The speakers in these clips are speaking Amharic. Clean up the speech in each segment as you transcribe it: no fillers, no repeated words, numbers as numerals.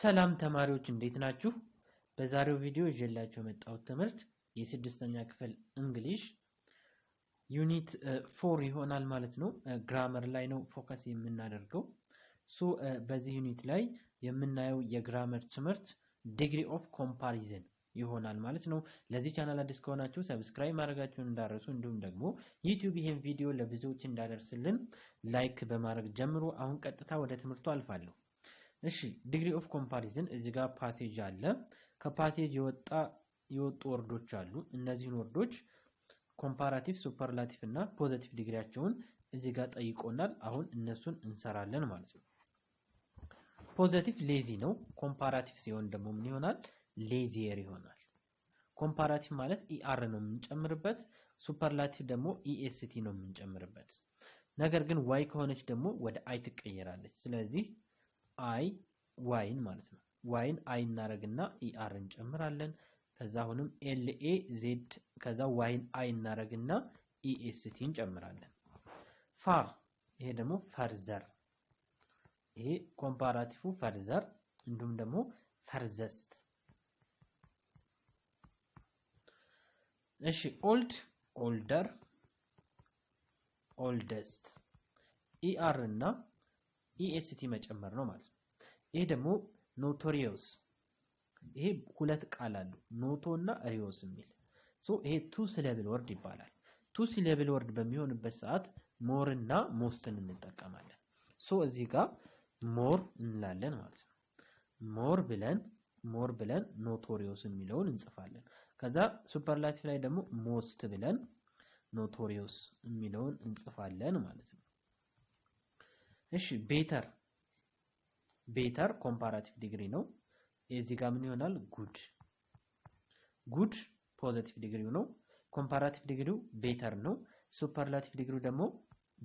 ሰላም ተማሪዎች እንዴት ናችሁ? በዛሬው ቪዲዮ ይዤላችሁ የመጣሁት ትምህርት የስድስተኛ ክፍል እንግሊሽ ዩኒት 4 ይሆናል ማለት ነው። ግራመር ላይ ነው ፎከስ የምናደርገው። በዚህ ዩኒት ላይ የምናየው የግራመር ትምህርት ዲግሪ ኦፍ ኮምፓሪዝን ይሆናል ማለት ነው። ለዚህ ቻናል አዲስ ከሆናችሁ ሰብስክራይብ ማድረጋችሁን እንዳትረሱ፣ እንዲሁም ደግሞ ዩቲዩብ ይሄን ቪዲዮ ለብዙዎች እንዳደርስልን ላይክ በማድረግ ጀምሮ አሁን ቀጥታ ወደ ትምህርቱ አልፋለሁ። እሺ ዲግሪ ኦፍ ኮምፓሪዝን እዚህ ጋር ፓሴጅ አለ። ከፓሴጅ የወጡ ወርዶች አሉ። እነዚህን ወርዶች ኮምፓራቲቭ፣ ሱፐርላቲቭ እና ፖዚቲቭ ዲግሪያቸውን እዚህ ጋር ጠይቆናል። አሁን እነሱን እንሰራለን ማለት ነው። ፖዚቲቭ ሌዚ ነው። ኮምፓራቲቭ ሲሆን ደግሞ ምን ይሆናል? ሌዚየር ይሆናል። ኮምፓራቲቭ ማለት ኢአር ነው የምንጨምርበት፣ ሱፐርላቲቭ ደግሞ ኢኤስቲ ነው የምንጨምርበት። ነገር ግን ዋይ ከሆነች ደግሞ ወደ አይ ትቀየራለች። ስለዚህ አይ ዋይን ማለት ነው። ዋይን አይ እናረግና ኢአር እንጨምራለን። ከዛ አሁንም ኤልኤ ዜድ ከዛ ዋይን አይ እናረግና ኢኤስቲ እንጨምራለን። ፋር ይሄ ደግሞ ፈርዘር፣ ይሄ ኮምፓራቲቭ ፈርዘር፣ እንዲሁም ደግሞ ፈርዘስት። እሺ ኦልድ ኦልደር፣ ኦልደስት ኢአር እና ኢኤስቲ መጨመር ነው ማለት ነው። ይሄ ደግሞ ኖቶሪዮስ፣ ይሄ ሁለት ቃል አሉ ኖቶ እና ሪዮስ የሚል ይሄ ቱ ሲለብል ወርድ ይባላል። ቱ ሲለብል ወርድ በሚሆንበት ሰዓት ሞር እና ሞስትን እንጠቀማለን። እዚህ ጋር ሞር እንላለን ማለት ነው። ሞር ብለን ኖቶሪዮስ የሚለውን እንጽፋለን። ከዛ ሱፐርላቲቭ ላይ ደግሞ ሞስት ብለን ኖቶሪዮስ የሚለውን እንጽፋለን ማለት ነው። እሺ ቤተር ኮምፓራቲቭ ዲግሪ ነው። እዚህ ጋር ምን ይሆናል? ጉድ ፖዚቲቭ ዲግሪው ነው። ኮምፓራቲቭ ዲግሪው ቤተር ነው። ሱፐርላቲቭ ዲግሪው ደግሞ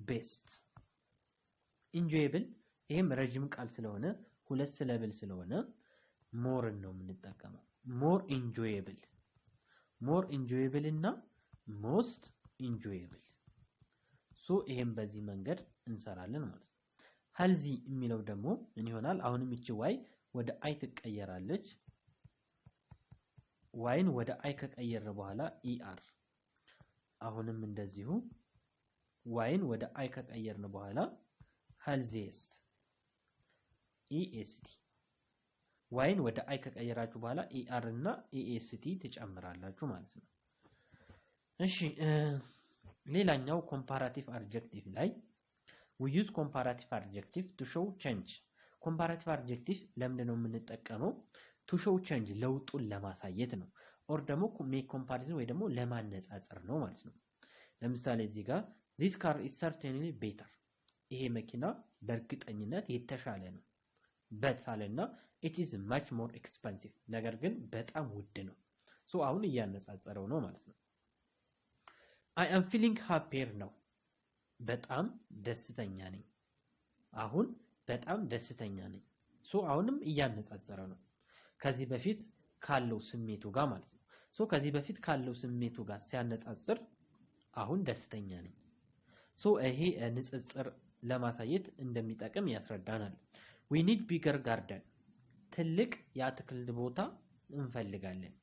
ቤስት። ኢንጆየብል ይሄም ረጅም ቃል ስለሆነ ሁለት ሲለብል ስለሆነ ሞርን ነው የምንጠቀመው። ሞር ኢንጆየብል እና ሞስት ኢንጆየብል። ይሄም በዚህ መንገድ እንሰራለን ማለት ነው። ሄልዚ የሚለው ደግሞ ምን ይሆናል? አሁንም እቺ ዋይ ወደ አይ ትቀየራለች። ዋይን ወደ አይ ከቀየረ በኋላ ኢአር፣ አሁንም እንደዚሁ ዋይን ወደ አይ ከቀየርን በኋላ ሄልዚየስት ኢኤስቲ። ዋይን ወደ አይ ከቀየራችሁ በኋላ ኢአር እና ኢኤስቲ ትጨምራላችሁ ማለት ነው። እሺ ሌላኛው ኮምፓራቲቭ አድጀክቲቭ ላይ we use comparative adjective to show change። comparative adjective ለምንድን ነው የምንጠቀመው? to show change ለውጡን ለማሳየት ነው። ኦር ደግሞ make comparison ወይ ደግሞ ለማነጻጸር ነው ማለት ነው። ለምሳሌ እዚህ ጋር this car is certainly better፣ ይሄ መኪና በእርግጠኝነት የተሻለ ነው። but አለና it is much more expensive፣ ነገር ግን በጣም ውድ ነው። አሁን እያነጻጸረው ነው ማለት ነው። I am feeling happier ነው፣ በጣም ደስተኛ ነኝ። አሁን በጣም ደስተኛ ነኝ። አሁንም እያነጻጸረ ነው ከዚህ በፊት ካለው ስሜቱ ጋር ማለት ነው። ከዚህ በፊት ካለው ስሜቱ ጋር ሲያነጻጽር አሁን ደስተኛ ነኝ። ይሄ ንጽጽር ለማሳየት እንደሚጠቅም ያስረዳናል። we need bigger garden፣ ትልቅ የአትክልት ቦታ እንፈልጋለን።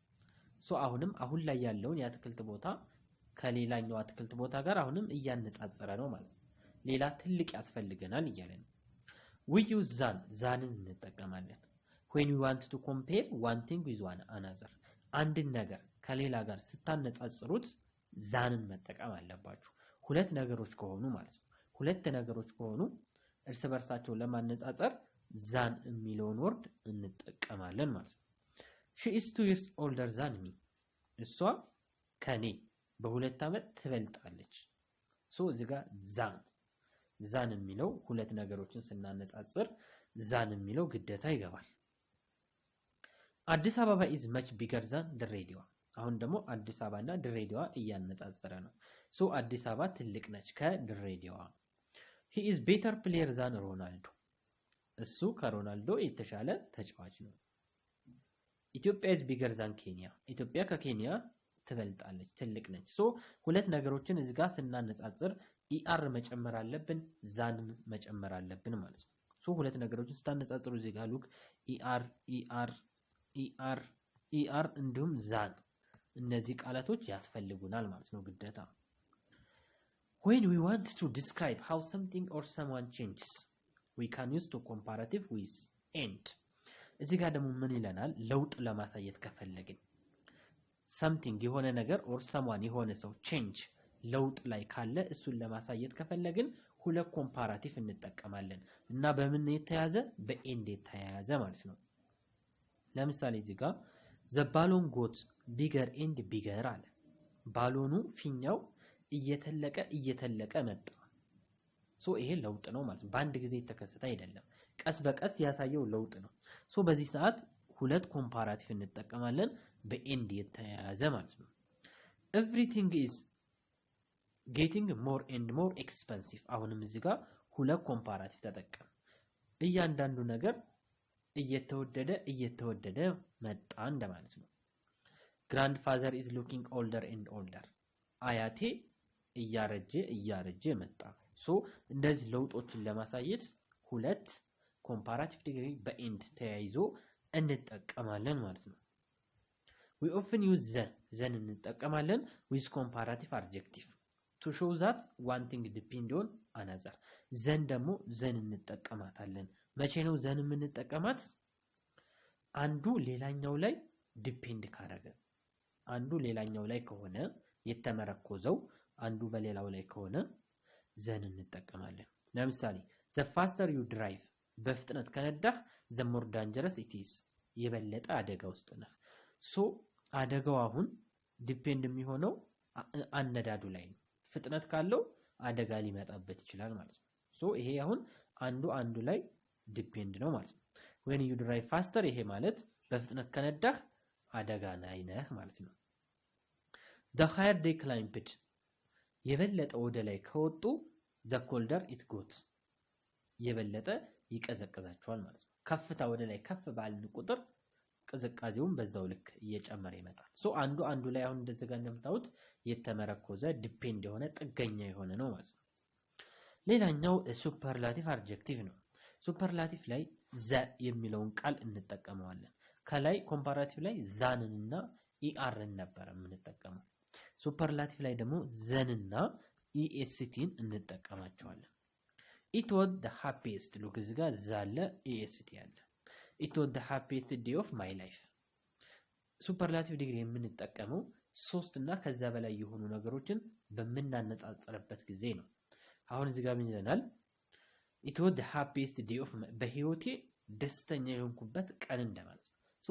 አሁን ላይ ያለውን የአትክልት ቦታ ከሌላኛው አትክልት ቦታ ጋር አሁንም እያነጻጸረ ነው ማለት ነው። ሌላ ትልቅ ያስፈልገናል እያለ ነው። we use ዛንን እንጠቀማለን when we want to compare one thing with another። አንድን ነገር ከሌላ ጋር ስታነጻጽሩት ዛንን መጠቀም አለባችሁ። ሁለት ነገሮች ከሆኑ ማለት ነው። ሁለት ነገሮች ከሆኑ እርስ በርሳቸው ለማነጻጸር ዛን የሚለውን ወርድ እንጠቀማለን ማለት ነው። she is 2 years older than me፣ እሷ ከኔ በሁለት ዓመት ትበልጣለች። እዚህ ጋር ዛን የሚለው ሁለት ነገሮችን ስናነጻጽር ዛን የሚለው ግዴታ ይገባል። አዲስ አበባ is much bigger than ድሬዳዋ። አሁን ደግሞ አዲስ አበባና ድሬዳዋ እያነጻጸረ ነው። አዲስ አበባ ትልቅ ነች ከድሬዳዋ። he is better player than ሮናልዶ፣ እሱ ከሮናልዶ የተሻለ ተጫዋች ነው። ኢትዮጵያ is bigger than ኬንያ፣ ኢትዮጵያ ከኬንያ ትበልጣለች፣ ትልቅ ነች። ሁለት ነገሮችን እዚህ ጋር ስናነጻጽር ኢአር መጨመር አለብን፣ ዛንን መጨመር አለብን ማለት ነው። ሁለት ነገሮችን ስታነጻጽሩ እዚህ ጋር ሉክ ኢአር እንዲሁም ዛን እነዚህ ቃላቶች ያስፈልጉናል ማለት ነው ግዴታ። when we want to describe how something or someone changes we can use to comparative with and እዚህ ጋር ደግሞ ምን ይለናል ለውጥ ለማሳየት ከፈለግን something የሆነ ነገር or someone የሆነ ሰው change ለውጥ ላይ ካለ እሱን ለማሳየት ከፈለግን ሁለት ኮምፓራቲቭ እንጠቀማለን እና በምን የተያዘ በኤንድ የተያዘ ማለት ነው። ለምሳሌ እዚህ ጋር the balloon got bigger and bigger አለ። ባሎኑ ፊኛው እየተለቀ መጣ። ሶ ይሄ ለውጥ ነው ማለት ነው። በአንድ ጊዜ የተከሰተ አይደለም። ቀስ በቀስ ያሳየው ለውጥ ነው። ሶ በዚህ ሰዓት ሁለት ኮምፓራቲቭ እንጠቀማለን በኤንድ የተያያዘ ማለት ነው። everything is getting more and more expensive አሁንም እዚህ ጋር ሁለት ኮምፓራቲቭ ተጠቀም። እያንዳንዱ ነገር እየተወደደ መጣ እንደማለት ነው። grandfather is looking older and older አያቴ እያረጀ መጣ። ሶ እንደዚህ ለውጦችን ለማሳየት ሁለት ኮምፓራቲቭ ዲግሪ በኤንድ ተያይዞ እንጠቀማለን ማለት ነው። we often use then እንጠቀማለን with comparative adjective to show that one thing depends on another then ደግሞ then እንጠቀማታለን። መቼ ነው then የምንጠቀማት? አንዱ ሌላኛው ላይ ዲፔንድ ካደረገ አንዱ ሌላኛው ላይ ከሆነ የተመረኮዘው አንዱ በሌላው ላይ ከሆነ then እንጠቀማለን። ለምሳሌ the faster you drive በፍጥነት ከነዳህ the more dangerous it is የበለጠ አደጋ ውስጥ ነህ። ሶ አደጋው አሁን ዲፔንድ የሚሆነው አነዳዱ ላይ ነው። ፍጥነት ካለው አደጋ ሊመጣበት ይችላል ማለት ነው። ሶ ይሄ አሁን አንዱ ላይ ዲፔንድ ነው ማለት ነው። when you drive faster ይሄ ማለት በፍጥነት ከነዳህ አደጋ ላይ ነህ ማለት ነው። the higher they climbed የበለጠ ወደ ላይ ከወጡ the colder it got የበለጠ ይቀዘቅዛቸዋል ማለት ነው። ከፍታ ወደ ላይ ከፍ ባልን ቁጥር ቅዝቃዜውን በዛው ልክ እየጨመረ ይመጣል። ሶ አንዱ ላይ አሁን እንደዚህ ጋር እንደምታዩት የተመረኮዘ ዲፔንድ የሆነ ጥገኛ የሆነ ነው ማለት ነው። ሌላኛው ሱፐርላቲቭ አድጀክቲቭ ነው። ሱፐርላቲቭ ላይ ዘ የሚለውን ቃል እንጠቀመዋለን። ከላይ ኮምፓራቲቭ ላይ ዛንንና ኢአርን ነበር የምንጠቀመው። ሱፐርላቲቭ ላይ ደግሞ ዘንና ኢኤስቲን እንጠቀማቸዋለን። it was the happiest look እዚህ ጋር ዛለ ኢኤስቲ ያለ it was the happiest day of my life ሱፐርላቲቭ ዲግሪ የምንጠቀመው ሶስት እና ከዛ በላይ የሆኑ ነገሮችን በመናነጻጸርበት ጊዜ ነው። አሁን እዚህ ጋር ምን ይለናል? it was the happiest day of my በህይወቴ ደስተኛ የሆንኩበት ቀን እንደማለት ነው። ሶ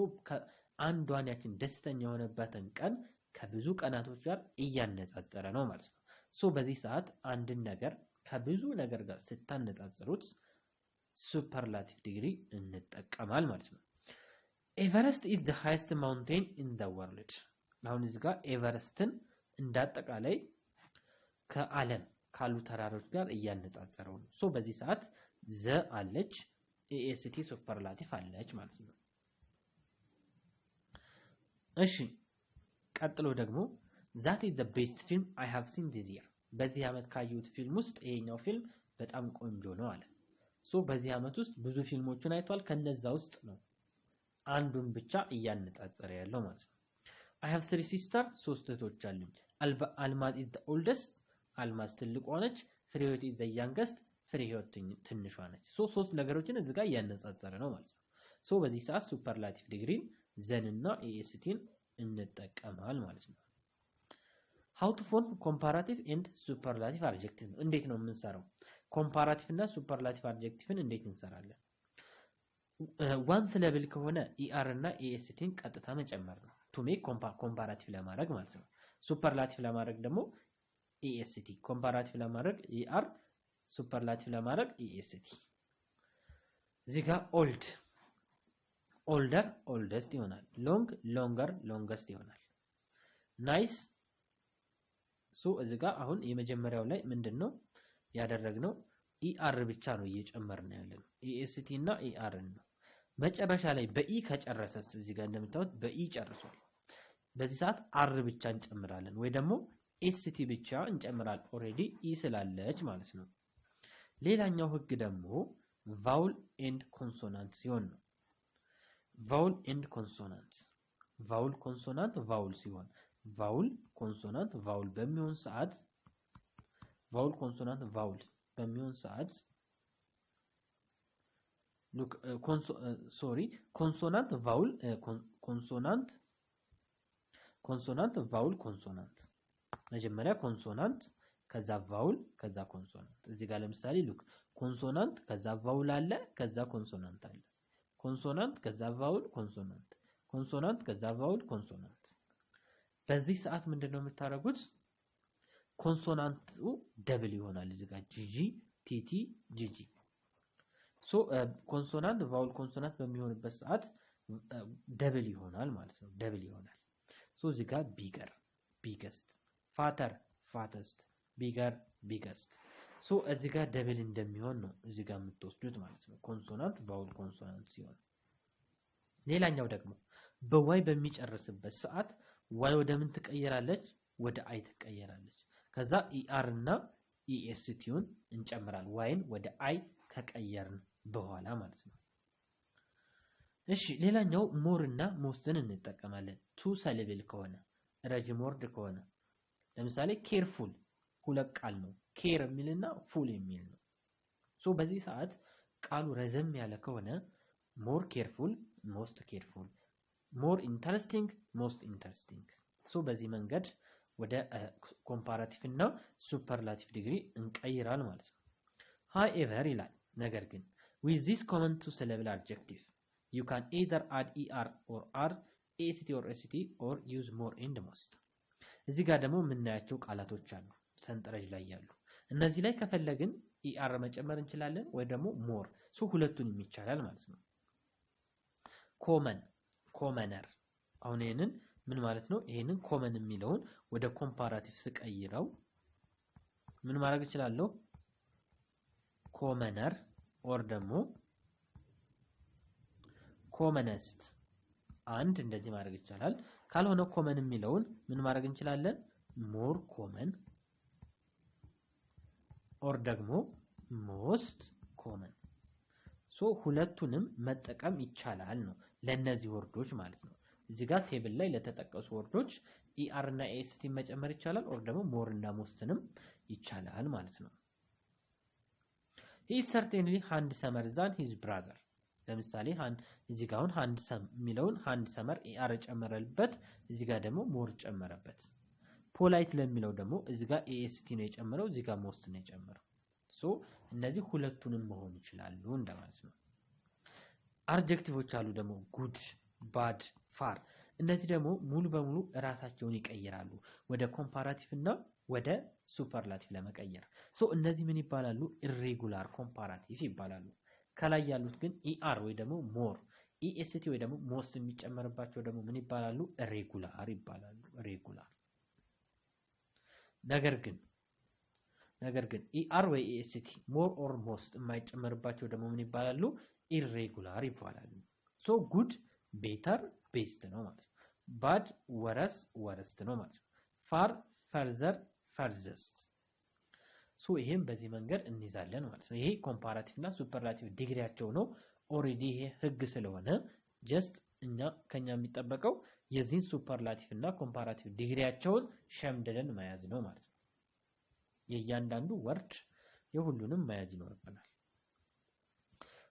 አንዷን ያችን ደስተኛ የሆነበትን ቀን ከብዙ ቀናቶች ጋር እያነጻጸረ ነው ማለት ነው። ሶ በዚህ ሰዓት አንድን ነገር ከብዙ ነገር ጋር ስታነጻጽሩት ሱፐርላቲቭ ዲግሪ እንጠቀማል ማለት ነው። ኤቨረስት is the highest mountain in the world አሁን እዚህ ጋር ኤቨረስትን እንዳጠቃላይ ከዓለም ካሉ ተራሮች ጋር እያነጻጸረው ነው። ሶ በዚህ ሰዓት ዘ አለች ኤኤስቲ ሱፐርላቲቭ አለች ማለት ነው። እሺ ቀጥሎ ደግሞ that is the best film I have seen this year በዚህ አመት ካዩት ፊልም ውስጥ ይሄኛው ፊልም በጣም ቆንጆ ነው አለ። ሶ በዚህ አመት ውስጥ ብዙ ፊልሞችን አይቷል። ከነዛ ውስጥ ነው አንዱን ብቻ እያነጻጸረ ያለው ማለት ነው። I have three sisters ሶስት እህቶች አሉኝ። አልማዝ is the oldest አልማዝ ትልቋ ነች። ፍሬህይወት is the youngest ፍሬህይወት ትንሿ ነች። ሶ ሶስት ነገሮችን እዚህ ጋር እያነጻጸረ ነው ማለት ነው። ሶ በዚህ ሰዓት ሱፐርላቲቭ ዲግሪ ዘንና ኤኤስቲን እንጠቀማል ማለት ነው። how to form comparative and superlative adjective እንዴት ነው የምንሰራው? comparative እና superlative adjectiveን እንዴት እንሰራለን? one syllable ከሆነ er እና estን ቀጥታ መጨመር ነው to make comparative ለማድረግ ማለት ነው። superlative ለማድረግ ደግሞ est comparative ለማድረግ er superlative ለማድረግ est እዚህ ጋር old older oldest ይሆናል። long longer longest ይሆናል። nice ሶ እዚህ ጋር አሁን የመጀመሪያው ላይ ምንድነው ያደረግነው? ኢአር ብቻ ነው እየጨመርን ያለነው ኢኤስቲ እና ኢአርን ነው። መጨረሻ ላይ በኢ ከጨረሰስ እዚህ ጋር እንደምታዩት በኢ ጨርሷል። በዚህ ሰዓት አር ብቻ እንጨምራለን ወይ ደግሞ ኤስቲ ብቻ እንጨምራለን ኦሬዲ ኢ ስላለች ማለት ነው። ሌላኛው ህግ ደግሞ ቫውል ኤንድ ኮንሶናንት ሲሆን ነው። ቫውል ኤንድ ኮንሶናንት ቫውል ኮንሶናንት ቫውል ሲሆን ቫውል ኮንሶናንት ቫውል በሚሆን ሰዓት ቫውል ኮንሶናንት ቫውል በሚሆን ሰዓት ሉክ ኮንሶናንት ቫውል ኮንሶናንት ቫውል ኮንሶናንት መጀመሪያ ኮንሶናንት ከዛ ቫውል ከዛ ኮንሶናንት እዚህ ጋር ለምሳሌ ሉክ ኮንሶናንት ከዛ ቫውል አለ ከዛ ኮንሶናንት አለ ኮንሶናንት ከዛ ቫውል ኮንሶናንት ኮንሶናንት ከዛ ቫውል ኮንሶናንት በዚህ ሰዓት ምንድነው የምታደርጉት ኮንሶናንቱ ደብል ይሆናል እዚህ ጋር ጂጂ ቲቲ ጂጂ ሶ ኮንሶናንት ቫውል ኮንሶናንት በሚሆንበት ሰዓት ደብል ይሆናል ማለት ነው ደብል ይሆናል ሶ እዚህ ጋር ቢገር ቢገስት ፋተር ፋተስት ቢገር ቢገስት ሶ እዚህ ጋር ደብል እንደሚሆን ነው እዚህ ጋር የምትወስዱት ማለት ነው ኮንሶናንት ቫውል ኮንሶናንት ሲሆን ሌላኛው ደግሞ በዋይ በሚጨርስበት ሰዓት ዋይ ወደ ምን ትቀየራለች ወደ አይ ትቀየራለች ከዛ ኢአር እና ኢኤስቲውን እንጨምራለን ዋይን ወደ አይ ከቀየርን በኋላ ማለት ነው እሺ ሌላኛው ሞር እና ሞስትን እንጠቀማለን ቱ ሰሌብል ከሆነ ረጅም ወርድ ከሆነ ለምሳሌ ኬርፉል ሁለት ቃል ነው ኬር የሚልና ፉል የሚል ነው ሶ በዚህ ሰዓት ቃሉ ረዘም ያለ ከሆነ ሞር ኬርፉል ሞስት ኬርፉል ሞር ኢንተረስቲንግ ሞስት ኢንተረስቲንግ ሶ በዚህ መንገድ ወደ ኮምፓራቲቭ እና ሱፐርላቲቭ ዲግሪ እንቀይራል ማለት ነው however ይላል ነገር ግን with this common two syllable adjective you can either add er or r ast or st or use more and most እዚህ ጋር ደግሞ የምናያቸው ቃላቶች አሉ ሰንጠረዥ ላይ ያሉ እነዚህ ላይ ከፈለግን er መጨመር እንችላለን ወይ ደግሞ more ሶ ሁለቱንም ይቻላል ማለት ነው common commoner አሁን ይሄንን ምን ማለት ነው ይሄንን common የሚለውን ወደ ኮምፓራቲቭ ስቀይረው ምን ማድረግ እችላለሁ commoner or ደግሞ commonest አንድ እንደዚህ ማድረግ ይቻላል ካልሆነ common የሚለውን ምን ማድረግ እንችላለን more common or ደግሞ most common ሶ ሁለቱንም መጠቀም ይቻላል ነው ለነዚህ ወርዶች ማለት ነው እዚህ ጋር ቴብል ላይ ለተጠቀሱ ወርዶች er እና ast መጨመር ይቻላል or ደግሞ more እና mostንም ይቻላል ማለት ነው he is certainly handsomer than his brother ለምሳሌ እዚህ ጋር አሁን handsome የሚለውን handsomer er ጨመረልበት እዚህ ጋር ደግሞ more ጨመረበት polite ለሚለው ደግሞ እዚህ ጋር ast ነው የጨመረው እዚህ ጋር most ነው የጨመረው ሶ እነዚህ ሁለቱንም መሆን ይችላሉ እንደማለት ነው አድጀክቲቮች አሉ ደግሞ good bad far እነዚህ ደግሞ ሙሉ በሙሉ ራሳቸውን ይቀይራሉ ወደ ኮምፓራቲቭ እና ወደ ሱፐርላቲቭ ለመቀየር ሶ እነዚህ ምን ይባላሉ ኢሬጉላር ኮምፓራቲቭ ይባላሉ ከላይ ያሉት ግን er ወይ ደግሞ more est ወይ ደግሞ most የሚጨመርባቸው ደግሞ ምን ይባላሉ ሬጉላር ይባላሉ ሬጉላር ነገር ግን er ወይ est more or most የማይጨመርባቸው ደግሞ ምን ይባላሉ ኢሬጉላር ይባላሉ ሶ good better best ነው ማለት ነው bad worse worst ነው ማለት ነው far further furthest ሶ ይሄን በዚህ መንገድ እንይዛለን ማለት ነው ይሄ ኮምፓራቲቭ እና ሱፐርላቲቭ ዲግሪያቸው ነው ኦሬዲ ይሄ ህግ ስለሆነ ጀስት ከኛ የሚጠበቀው የዚህን ሱፐርላቲቭ እና ኮምፓራቲቭ ዲግሪያቸውን ሸምድለን መያዝ ነው ማለት ነው የእያንዳንዱ ወርድ የሁሉንም መያዝ ይኖርብናል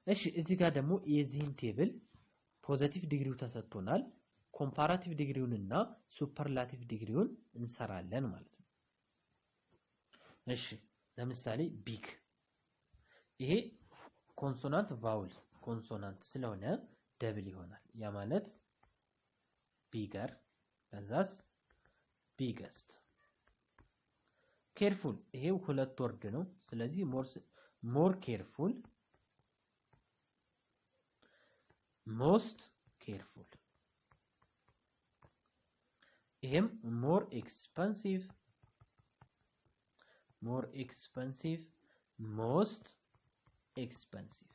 እሺ እዚህ ጋር ደግሞ የዚህን ቴብል ፖዚቲቭ ዲግሪው ተሰጥቶናል ኮምፓራቲቭ ዲግሪውንና ሱፐርላቲቭ ዲግሪውን እንሰራለን ማለት ነው እሺ ለምሳሌ ቢግ ይሄ ኮንሶናንት ቫውል ኮንሶናንት ስለሆነ ደብል ይሆናል ያ ማለት ቢገር ከዛስ ቢገስት ኬርፉል ይሄ ሁለት ወርድ ነው ስለዚህ ሞር ኬርፉል most careful ይሄም more expensive most expensive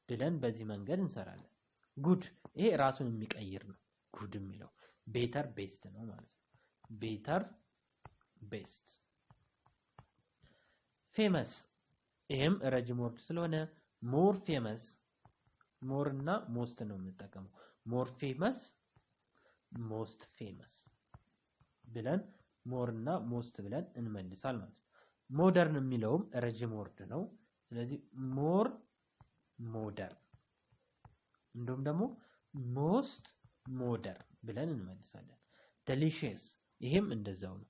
ብለን በዚህ መንገድ እንሰራለን good ይሄ ራሱን የሚቀይር ነው good የሚለው better best ነው ማለት ነው better best famous ይሄም ረጅም ወርድ ስለሆነ more famous ሞር እና ሞስት ነው የምንጠቀመው። ሞር ፌመስ ሞስት ፌመስ ብለን ሞር እና ሞስት ብለን እንመልሳል ማለት ነው። ሞደርን የሚለውም ረጅም ወርድ ነው። ስለዚህ ሞር ሞደርን እንዲሁም ደግሞ ሞስት ሞደርን ብለን እንመልሳለን። ዴሊሺየስ ይሄም እንደዛው ነው።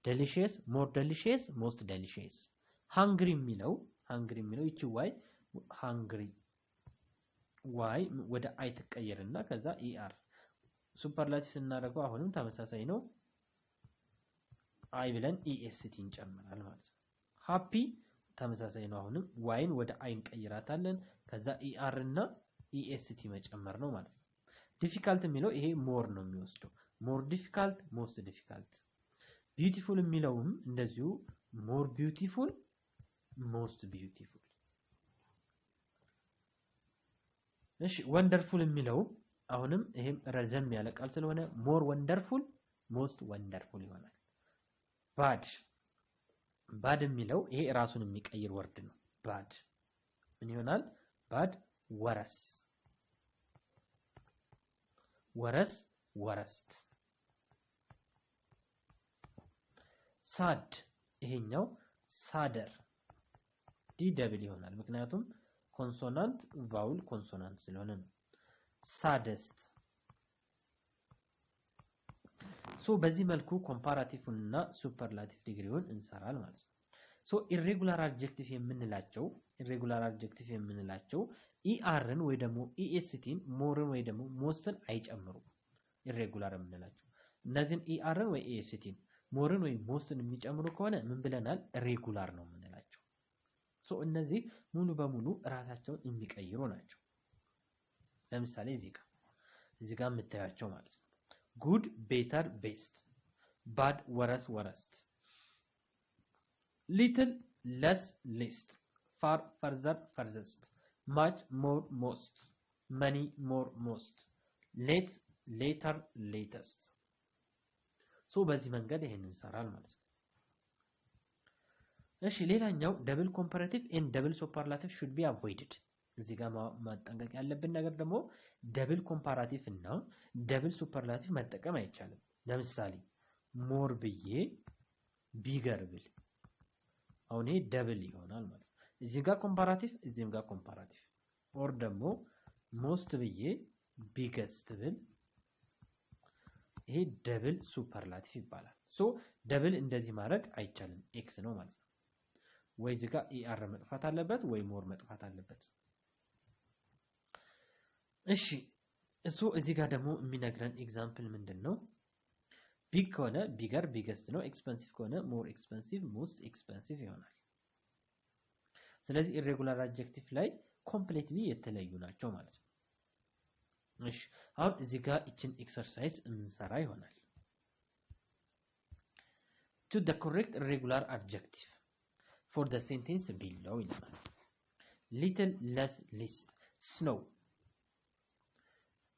ዴሊሺየስ ሞር ዴሊሺየስ ሞስት ዴሊሺየስ። ሃንግሪ የሚለው ይቺ ዋይ ሃንግሪ ዋይ ወደ አይ ትቀየርና ከዛ ኢአር ሱፐርላቲቭ ስናደርገው አሁንም ተመሳሳይ ነው። አይ ብለን ኢኤስቲ እንጨምራል ማለት ነው። ሃፒ ተመሳሳይ ነው። አሁንም ዋይን ወደ አይ እንቀይራታለን ከዛ ኢአር እና ኢኤስቲ መጨመር ነው ማለት ነው። ዲፊካልት የሚለው ይሄ ሞር ነው የሚወስደው። ሞር ዲፊካልት ሞስት ዲፊካልት። ቢዩቲፉል የሚለውም እንደዚሁ ሞር ቢዩቲፉል ሞስት ቢዩቲፉል። እሺ ወንደርፉል የሚለው አሁንም ይሄም ረዘም ያለ ቃል ስለሆነ ሞር ወንደርፉል ሞስት ወንደርፉል ይሆናል። ባድ የሚለው ይሄ ራሱን የሚቀይር ወርድ ነው። ባድ ምን ይሆናል? ባድ ወረስ ወረስት። ሳድ ይሄኛው ሳደር ዲ ደብል ይሆናል። ምክንያቱም ኮንሶናንት ቫውል ኮንሶናንት ስለሆነ ነው። ሳደስት። ሶ በዚህ መልኩ ኮምፓራቲቭ እና ሱፐርላቲቭ ዲግሪውን እንሰራል ማለት ነው። ሶ ኢሬጉላር አድጀክቲቭ የምንላቸው ኢአርን ወይ ደግሞ ኢኤስቲን ሞርን ወይ ደግሞ ሞስትን አይጨምሩም። ኢሬጉላር የምንላቸው እነዚህን ኢአርን ወይ ኢኤስቲን ሞርን ወይ ሞስትን የሚጨምሩ ከሆነ ምን ብለናል? ሬጉላር ነው የምንላቸው። ሶ እነዚህ ሙሉ በሙሉ ራሳቸውን የሚቀይሩ ናቸው። ለምሳሌ እዚህ ጋር የምታያቸው ማለት ነው። ጉድ ቤተር ቤስት፣ ባድ ወረስ ወረስት፣ ሊትል ለስ ሊስት፣ ፋር ፈርዘር ፈርዘስት፣ ማች ሞር ሞስት፣ መኒ ሞር ሞስት፣ ሌት ሌተር ሌተስት። ሶ በዚህ መንገድ ይሄንን እንሰራል ማለት ነው። እሺ ሌላኛው ደብል ኮምፓራቲቭ ኤንድ ደብል ሱፐርላቲቭ should be avoided። እዚህ ጋር ማጠንቀቅ ያለብን ነገር ደግሞ ደብል ኮምፓራቲቭ እና ደብል ሱፐርላቲቭ መጠቀም አይቻልም። ለምሳሌ ሞር ብዬ ቢገር ብል አሁን ይሄ ደብል ይሆናል ማለት ነው። እዚህ ጋር ኮምፓራቲቭ እዚህም ጋር ኮምፓራቲቭ። ኦር ደግሞ ሞስት ብዬ ቢገስት ብል ይሄ ደብል ሱፐርላቲቭ ይባላል። ሶ ደብል እንደዚህ ማድረግ አይቻልም። ኤክስ ነው ማለት ነው። ወይ እዚህ ጋር ኢአር መጥፋት አለበት ወይ ሞር መጥፋት አለበት። እሺ እዚህ ጋር ደግሞ የሚነግረን ኤግዛምፕል ምንድነው? ቢግ ከሆነ ቢገር ቢገስት ነው። ኤክስፔንሲቭ ከሆነ ሞር ኤክስፔንሲቭ ሞስት ኤክስፔንሲቭ ይሆናል። ስለዚህ ኢሬጉላር አድጀክቲቭ ላይ ኮምፕሊትሊ የተለዩ ናቸው ማለት ነው። እሺ አሁን እዚህ ጋር እቺን ኤክሰርሳይዝ እንሰራ ይሆናል። to the correct irregular adjective for the sentence below ይላል። little less least snow።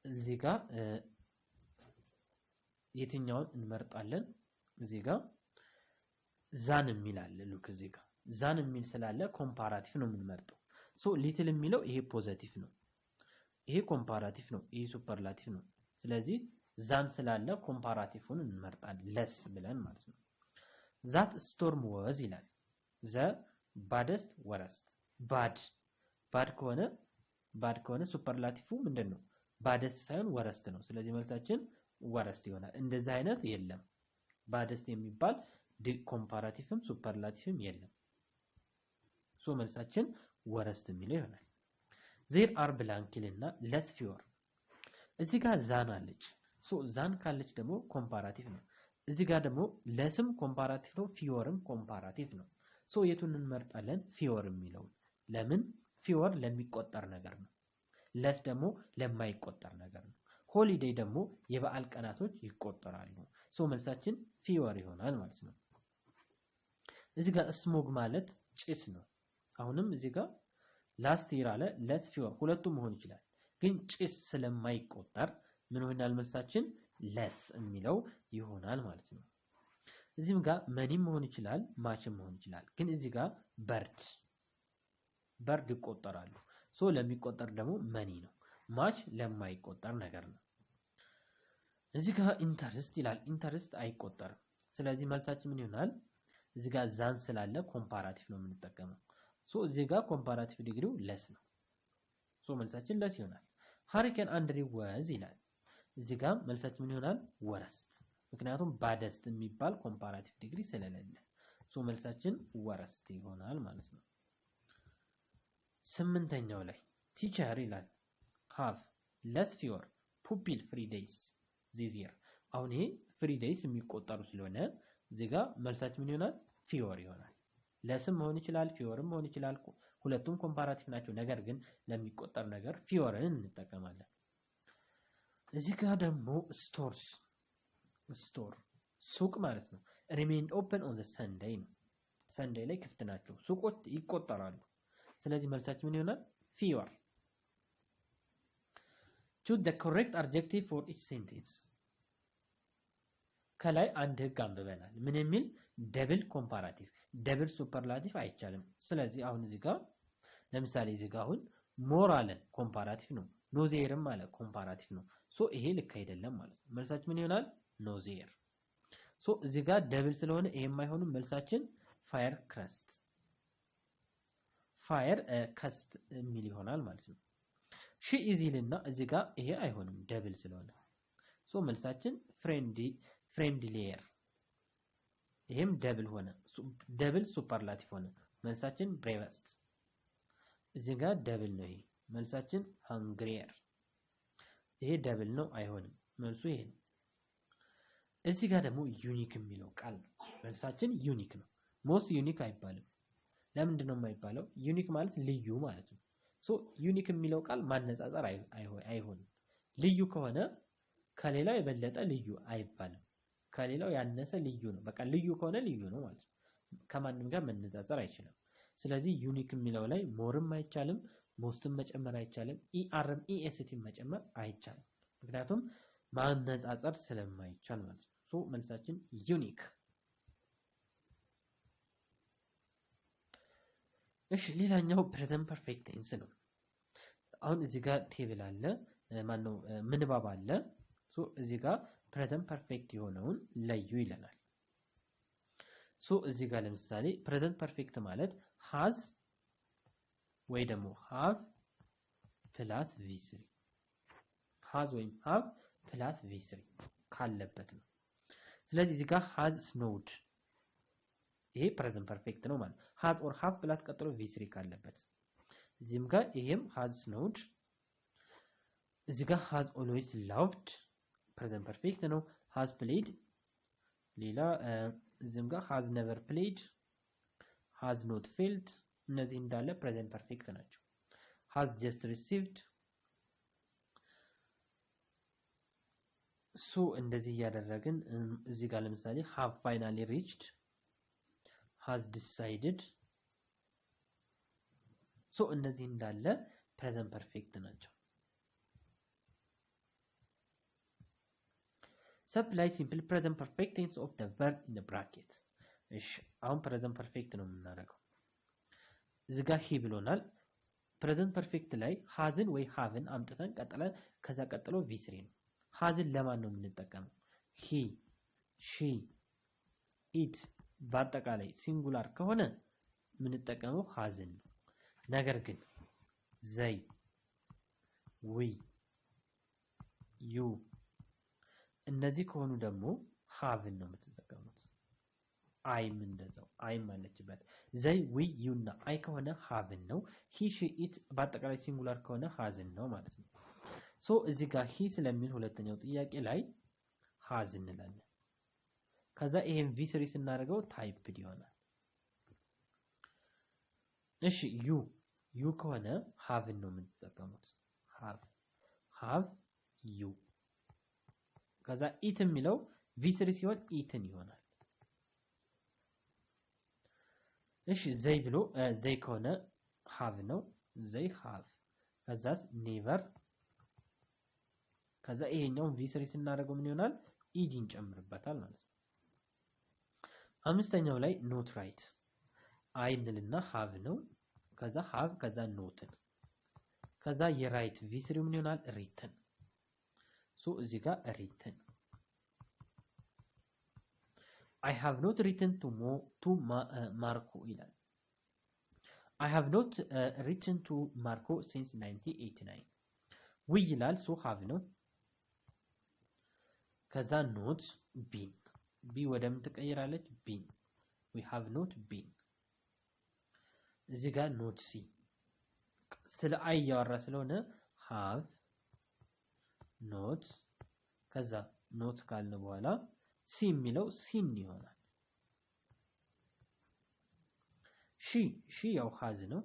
እዚህ ጋር የትኛውን እንመርጣለን? እዚህ ጋር ዛን የሚል አለ። ሉክ እዚህ ጋር ዛን የሚል ስላለ ኮምፓራቲቭ ነው የምንመርጠው። ሶ ሊትል የሚለው ይሄ ፖዚቲቭ ነው፣ ይሄ ኮምፓራቲቭ ነው፣ ይሄ ሱፐርላቲቭ ነው። ስለዚህ ዛን ስላለ ኮምፓራቲቭን እንመርጣለን ለስ ብለን ማለት ነው። ዛት ስቶርም ወዝ ይላል። ዘ ባደስት ወረስት። ባድ ከሆነ ሱፐርላቲቭ ምንድነው? ባደስት ሳይሆን ወረስት ነው። ስለዚህ መልሳችን ወረስት ይሆናል። እንደዚህ አይነት የለም። ባደስት የሚባል ኮምፓራቲቭም ሱፐርላቲቭም የለም። ሶ መልሳችን ወረስት የሚለው ይሆናል። ዜር አር ብላንኪልና ለስ ፊወር። እዚህ ጋር ዛን አለች። ሶ ዛን ካለች ደግሞ ኮምፓራቲቭ ነው። እዚህ ጋር ደግሞ ለስም ኮምፓራቲቭ ነው፣ ፊወርም ኮምፓራቲቭ ነው። ሶ የቱን እንመርጣለን? ፊወር የሚለው። ለምን? ፊወር ለሚቆጠር ነገር ነው። ለስ ደግሞ ለማይቆጠር ነገር ነው። ሆሊዴይ ደግሞ የበዓል ቀናቶች ይቆጠራሉ። ሶ መልሳችን ፊወር ይሆናል ማለት ነው። እዚህ ጋር ስሞግ ማለት ጭስ ነው። አሁንም እዚህ ጋር ላስት ይር አለ ለስ ፊወር፣ ሁለቱም መሆን ይችላል። ግን ጭስ ስለማይቆጠር ምን ይሆናል መልሳችን? ለስ የሚለው ይሆናል ማለት ነው። እዚህም ጋር መኒም መሆን ይችላል፣ ማችም መሆን ይችላል። ግን እዚህ ጋር በርድ ይቆጠራሉ። ሶ ለሚቆጠር ደግሞ መኒ ነው። ማች ለማይቆጠር ነገር ነው። እዚህ ጋር ኢንተረስት ይላል። ኢንተረስት አይቆጠርም። ስለዚህ መልሳችን ምን ይሆናል? እዚህ ጋር ዛን ስላለ ኮምፓራቲቭ ነው የምንጠቀመው። ሶ እዚህ ጋር ኮምፓራቲቭ ዲግሪው ለስ ነው። ሶ መልሳችን ለስ ይሆናል። ሃሪኬን አንድሪው ወዝ ይላል። እዚህ ጋር መልሳችን ምን ይሆናል? ወረስት። ምክንያቱም ባደስት የሚባል ኮምፓራቲቭ ዲግሪ ስለሌለ ሶ መልሳችን ወረስት ይሆናል ማለት ነው። ስምንተኛው ላይ ቲቸር ይላል ሃቭ ለስ ፊወር ፑፒል ፍሪ ዴይስ ዚስ ይር። አሁን ይሄ ፍሪ ዴይስ የሚቆጠሩ ስለሆነ እዚህ ጋር መልሳችን ምን ይሆናል? ፊወር ይሆናል። ለስም መሆን ይችላል፣ ፊወርም መሆን ይችላል። ሁለቱም ኮምፓራቲቭ ናቸው። ነገር ግን ለሚቆጠር ነገር ፊወርን እንጠቀማለን። እዚህ ጋር ደግሞ ስቶርስ ስቶር ሱቅ ማለት ነው። ሪሜይንድ ኦፕን ኦን ዘ ሰንዴይ ነው። ሰንዴይ ላይ ክፍት ናቸው። ሱቆች ይቆጠራሉ። ስለዚህ መልሳችን ምን ይሆናል? ፊወር። choose the correct adjective for each sentence። ከላይ አንድ ህግ አንብበናል። ምን የሚል? ደብል ኮምፓራቲቭ። ደብል ሱፐርላቲቭ አይቻልም። ስለዚህ አሁን እዚህ ጋር ለምሳሌ እዚህ ጋር አሁን ሞር አለ ኮምፓራቲቭ ነው። ኖዜርም አለ ኮምፓራቲቭ ነው። ሶ ይሄ ልክ አይደለም ማለት ነው። መልሳችን ምን ይሆናል? ኖዜር። ሶ እዚህ ጋር ደብል ስለሆነ ይሄም አይሆንም። መልሳችን ፋየር ክረስት፣ ፋየር ከስት የሚል ይሆናል ማለት ነው። ሺ ኢዚልና እዚህ ጋር ይሄ አይሆንም ደብል ስለሆነ። ሶ መልሳችን ፍሬንድሊየር። ይሄም ደብል ሆነ፣ ደብል ሱፐርላቲቭ ሆነ። መልሳችን ብሬቨስት። እዚህ ጋር ደብል ነው ይሄ። መልሳችን ሃንግሪየር። ይሄ ደብል ነው አይሆንም። መልሱ ይሄ ነው። እዚህ ጋር ደግሞ ዩኒክ የሚለው ቃል ነው። መልሳችን ዩኒክ ነው። ሞስት ዩኒክ አይባልም። ለምንድን ነው የማይባለው? ዩኒክ ማለት ልዩ ማለት ነው። ሶ ዩኒክ የሚለው ቃል ማነጻጸር አይሆንም። ልዩ ከሆነ ከሌላው የበለጠ ልዩ አይባልም። ከሌላው ያነሰ ልዩ ነው። በቃ ልዩ ከሆነ ልዩ ነው ማለት ነው። ከማንም ጋር መነጻጸር አይችልም። ስለዚህ ዩኒክ የሚለው ላይ ሞርም አይቻልም፣ ሞስትም መጨመር አይቻልም፣ ኢአርም ኢኤስቲም መጨመር አይቻልም። ምክንያቱም ማነጻጸር ስለማይቻል ማለት ነው። ሶ መልሳችን ዩኒክ። እሺ ሌላኛው ፕሬዘንት ፐርፌክት ቴንስ ነው። አሁን እዚህ ጋር ቴብል አለ፣ ማነው ምንባብ አለ። ሶ እዚህ ጋር ፕሬዘንት ፐርፌክት የሆነውን ለዩ ይለናል። ሶ እዚህ ጋር ለምሳሌ ፕሬዘንት ፐርፌክት ማለት ሃዝ ወይ ደግሞ ሃቭ ፕላስ ቪ3 ሃዝ ወይም ሃቭ ፕላስ ቪ3 ካለበት ነው። ስለዚህ እዚህ ጋር ሃዝ ስኖውድ ይሄ ፕሬዘንት ፐርፌክት ነው ማለት ሃዝ ኦር ሃቭ ፕላስ ቀጥሎ ቪ3 ካለበት። እዚህም ጋር ይሄም ሃዝ ስኖውድ። እዚህ ጋር ሃዝ ኦልዌይስ ላቭድ ፕሬዘንት ፐርፌክት ነው። ሃዝ ፕሌይድ ሌላ። እዚህም ጋር ሃዝ ኔቨር ፕሌይድ፣ ሃዝ ኖት ፌልድ። እነዚህ እንዳለ ፕሬዘንት ፐርፌክት ናቸው። ሃዝ ጀስት ሪሲቭድ። ሶ እንደዚህ እያደረግን እዚህ ጋር ለምሳሌ ሃቭ ፋይናሊ ሪችድ፣ ሃዝ ዲሳይድድ። ሶ እነዚህ እንዳለ ፕሬዘንት ፐርፌክት ናቸው። ሰፕላይ ሲምፕል ፕሬዘንት ፐርፌክት ቴንስ ኦፍ ዘ ቨርብ ኢን ብራኬት። እሺ አሁን ፕሬዘንት ፐርፌክት ነው የምናደርገው። እዚህ ጋር ሂ ብሎናል። ፕሬዘንት ፐርፌክት ላይ ሃዝን ወይ ሃቭን አምጥተን ቀጥለን ከዛ ቀጥሎ ቪ3 ነው። ሃዝን ለማን ነው የምንጠቀመው? ሂ፣ ሺ፣ ኢት በአጠቃላይ ሲንጉላር ከሆነ የምንጠቀመው ሃዝን ነው። ነገር ግን ዘይ፣ ዊ፣ ዩ እነዚህ ከሆኑ ደግሞ ሃቭን ነው የምትጠቀሙት። አይም እንደዛው አይም አለችበት። ዘይ፣ ዊ፣ ዩ እና አይ ከሆነ ሃቭን ነው። ሂ፣ ሺ፣ ኢት በአጠቃላይ ሲንጉላር ከሆነ ሃዝን ነው ማለት ነው። ሶ እዚህ ጋር ሂ ስለሚል ሁለተኛው ጥያቄ ላይ ሃዝ እንላለን። ከዛ ይሄን ቪ3 ስናደርገው ታይፕድ ይሆናል። እሺ ዩ ከሆነ ሃቭን ነው የምትጠቀሙት። ሃቭ ዩ። ከዛ ኢት የሚለው ቪ3 ሲሆን ኢትን ይሆናል። እሺ ዘይ ብሎ ዘይ ከሆነ ሃቭ ነው። ዘይ ሃቭ። ከዛስ ኔቨር። ከዛ ይሄኛውን ቪ3 ስናደርገው ምን ይሆናል? ኢዲ እንጨምርበታል ማለት ነው። አምስተኛው ላይ ኖት ራይት አይ እንልና ሃቭ ነው። ከዛ ሃቭ ከዛ ኖትን። ከዛ የራይት v3 ምን ይሆናል written ሶ እዚህ ጋር written I have not written to Marco ይላል I have not written to Marco since 1989 we ይላል ሶ have ነው ከዛ not been b ወደ ምን ተቀይራለች been we have not been እዚህ ጋር not c ስለ አይ ያወራ ስለሆነ have not ከዛ not ካልን በኋላ ሲ የሚለው ሲን ይሆናል ሺ ያው has ነው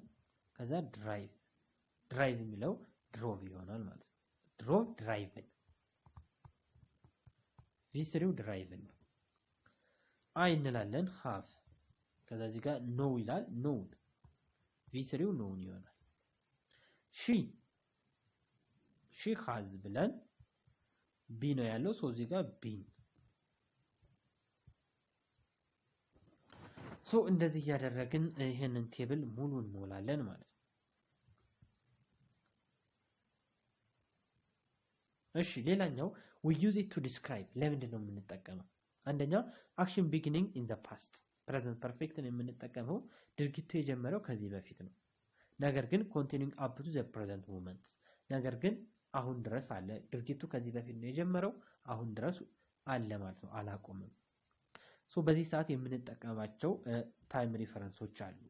ከዛ drive የሚለው drove ይሆናል ማለት ነው drove driven v3 driven አይ እንላለን have ከዛ እዚህ ጋር no ይላል no v3 no ይሆናል she has ብለን b ነው ያለው ሶ እዚህ ጋር been ሶ እንደዚህ ያደረግን ይሄንን ቴብል ሙሉ እንሞላለን ማለት ነው እሺ ሌላኛው we use it to describe ለምንድን ነው የምንጠቀመው አንደኛ action beginning in the past present perfect ነው የምንጠቀመው ድርጊቱ የጀመረው ከዚህ በፊት ነው ነገር ግን continuing up to the present moment ነገር ግን አሁን ድረስ አለ ድርጊቱ ከዚህ በፊት ነው የጀመረው አሁን ድረስ አለ ማለት ነው አላቆመም ሶ በዚህ ሰዓት የምንጠቀማቸው ታይም ሪፈረንሶች አሉ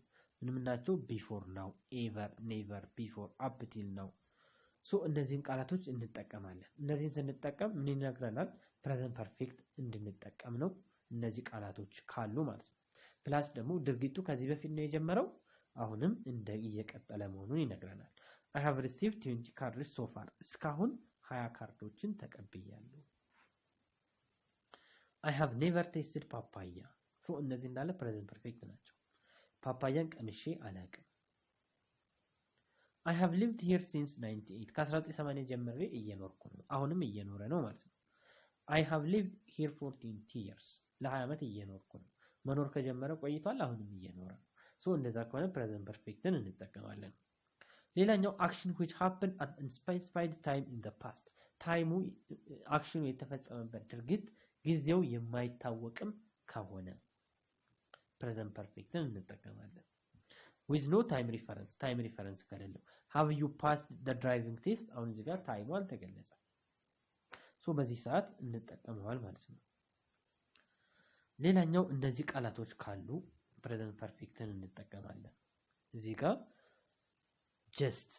ምንም ናቸው before now ever never before up till now ሶ እነዚህን ቃላቶች እንጠቀማለን እነዚህን ስንጠቀም ምን ይነግረናል present perfect እንድንጠቀም ነው እነዚህ ቃላቶች ካሉ ማለት ነው ፕላስ ደግሞ ድርጊቱ ከዚህ በፊት ነው የጀመረው አሁንም እየቀጠለ መሆኑን ይነግረናል I have received 20 cards so far እስካሁን 20 ካርዶችን ተቀብያለሁ I have never tasted papaya ሶ እነዚህ እንዳለ present perfect ናቸው ፓፓያን ቀምሼ አላውቅም I have lived here since 98 ከ1980 ጀምሬ እየኖርኩ ነው አሁንም እየኖረ ነው ማለት ነው I have lived here for 20 years ለ20 ዓመት እየኖርኩ ነው መኖር ከጀመረ ቆይቷል አሁንም እየኖረ ነው ሶ እንደዛ ከሆነ present perfectን እንጠቀማለን ሌላኛው action which happened at a specified time in the past ታይሙ አክሽኑ የተፈጸመበት ድርጊት ጊዜው የማይታወቅም ከሆነ present perfecትን እንጠቀማለን with no time reference ከሌለው have you passed the driving test አሁን እዚህ ጋር ታይሙ አልተገለጸም ሶ በዚህ ሰዓት እንጠቀመዋል ማለት ነው ሌላኛው እንደዚህ ቃላቶች ካሉ present perfecትን እንጠቀማለን እዚህ ጋር just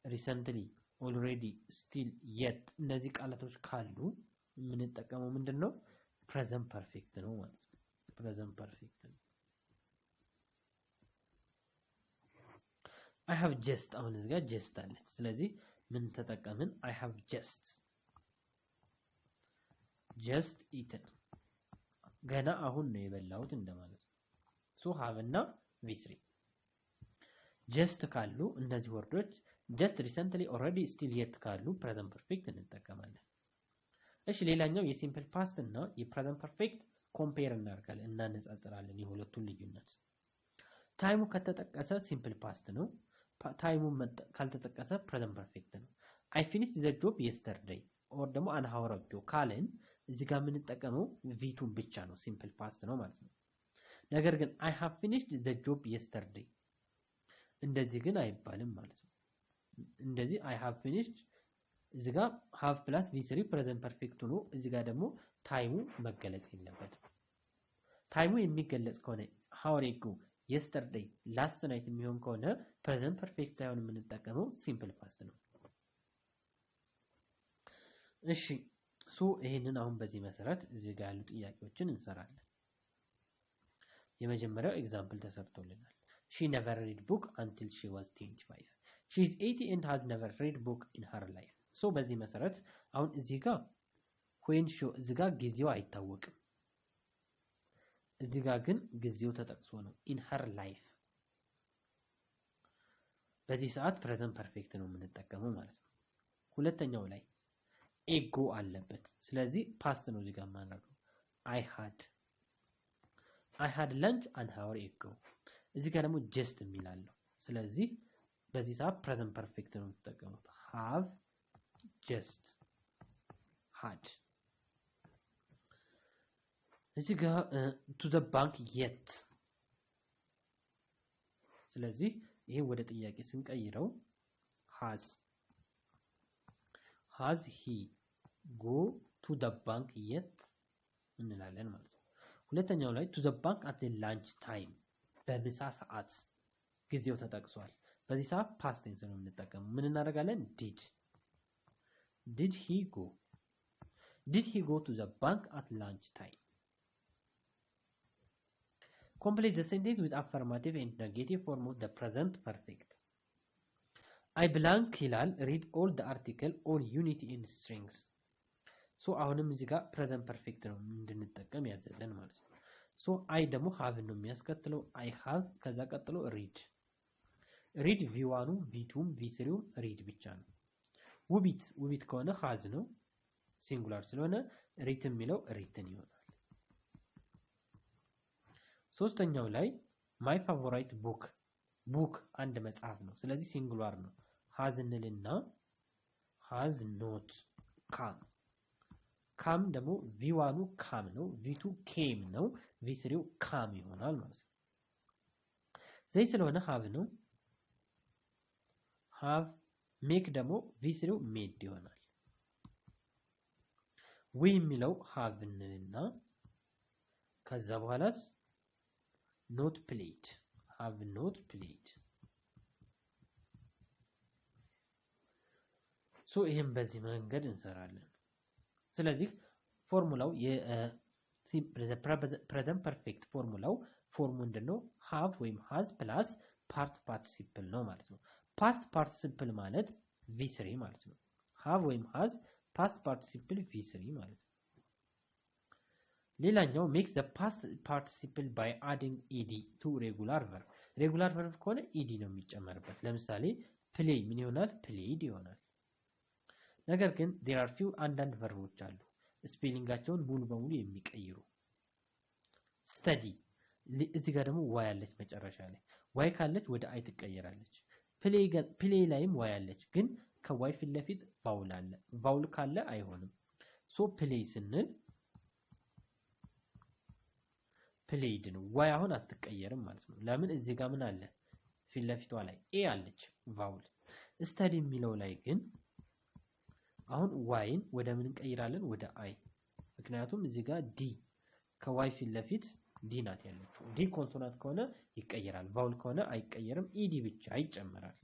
recently already still yet እነዚህ ቃላቶች ካሉ የምንጠቀመው ምንድነው present perfect ነው ማለት ነው present perfect I have just አሁን እዚህ ጋር just አለ ስለዚህ ምን ተጠቀምን I have just eaten ገና አሁን ነው የበላሁት እንደማለት ነው so have እና v3 just ካሉ እነዚህ ወርዶች just recently already still yet ካሉ present perfect እንጠቀማለን እሺ ሌላኛው የሲምፕል ፓስት እና የፕሬዘንት ፐርፌክት ኮምፔር እናደርጋለን እናነጻጽራለን የሁለቱን ልዩነት ታይሙ ከተጠቀሰ ሲምፕል ፓስት ነው ታይሙ ካልተጠቀሰ present perfect ነው I finished the job yesterday or ደግሞ an hour ago ካለን እዚህ ጋር የምንጠቀመው v2 ብቻ ነው ሲምፕል ፓስት ነው ማለት ነው ነገር ግን I have finished the job yesterday እንደዚህ ግን አይባልም ማለት ነው እንደዚህ I have finished እዚህ ጋር have plus v3 present perfect ነው እዚህ ጋር ደግሞ ታይሙ መገለጽ የለበትም ታይሙ የሚገለጽ ከሆነ hour ago yesterday last night የሚሆን ከሆነ present perfect ሳይሆን የምንጠቀመው simple past ነው እሺ ሶ ይሄንን አሁን በዚህ መሰረት እዚህ ጋር ያሉ ጥያቄዎችን እንሰራለን የመጀመሪያው ኤግዛምፕል ተሰርቶልናል she never read book until she was 25 she is 80 and has never read book in her life ሶ በዚህ መሰረት አሁን እዚህ ጋር when show እዚህ ጋር ጊዜው አይታወቅም እዚህ ጋር ግን ጊዜው ተጠቅሶ ነው in her life በዚህ ሰዓት present perfect ነው የምንጠቀመው ማለት ነው ሁለተኛው ላይ ego አለበት ስለዚህ past ነው እዚህ ጋር ማናገው I had lunch an hour ago እዚህ ጋር ደግሞ just የሚላለው ስለዚህ በዚህ ሰዓት ፕሬዘንት ፐርፌክት ነው የምትጠቀሙት። have just had እዚህ ጋር to the bank yet ስለዚህ ይሄ ወደ ጥያቄ ስንቀይረው has he go to the bank yet እንላለን ማለት ነው። ሁለተኛው ላይ to the bank at the lunch time በምሳ ሰዓት ጊዜው ተጠቅሷል። በዚህ ሰዓት past tense ነው የምንጠቀመው። ምን እናደርጋለን? did he go to the bank at lunch time? Complete the sentence with affirmative and negative form of the present perfect. I blank ይላል read all the article all unity and strings. so አሁንም እዚህ ጋር present perfect ነው እንድንጠቀም ያዘዘን ማለት ነው። so I ደግሞ have ነው የሚያስከትለው I have ከዛ ቀጥሎ read v1 v2 v3 read ብቻ ነው። ውቢት ከሆነ has ነው ሲንጉላር ስለሆነ read የሚለው written ይሆናል። ሶስተኛው ላይ my favorite book አንድ መጽሐፍ ነው ስለዚህ ሲንጉላር ነው። has እንልና has not come ደግሞ v1 come ነው v2 came ነው v3 come ይሆናል ማለት ነው። ዘይ ስለሆነ have ነው have make ደግሞ v3 made ይሆናል። we የሚለው have እንልና ከዛ በኋላስ not played have not played so ይሄን በዚህ መንገድ እንሰራለን። ስለዚህ ፎርሙላው present perfect ፎርሙላው ፎርሙ ምንድነው? have ወይም has plus past participle ነው ማለት ነው። past participle ማለት v3 ማለት ነው። have ወይም has past participle v3 ማለት ነው። ሌላኛው make the past participle by adding ed to regular verb ከሆነ ed ነው የሚጨመርበት። ለምሳሌ play ምን ይሆናል? played ይሆናል። ነገር ግን there are few አንዳንድ ቨርቦች አሉ ስፔሊንጋቸውን ሙሉ በሙሉ የሚቀይሩ study እዚህ ጋር ደግሞ y አለች መጨረሻ ላይ y ካለች ወደ i ትቀየራለች። play ላይም y አለች ግን ከy ፊት ለፊት ቫውል አለ ቫውል ካለ አይሆንም። so play ስንል played ነው y አሁን አትቀየርም ማለት ነው። ለምን? እዚህ ጋር ምን አለ ፊት ለፊቷ ላይ a አለች ቫውል። study የሚለው ላይ ግን አሁን yን ወደ ምን እንቀይራለን? ወደ i ምክንያቱም እዚህ ጋር d ከy ፊት ለፊት d ናት ያለችው። d ኮንሶናንት ከሆነ ይቀየራል ቫውል ከሆነ አይቀየርም ed ብቻ ይጨመራል።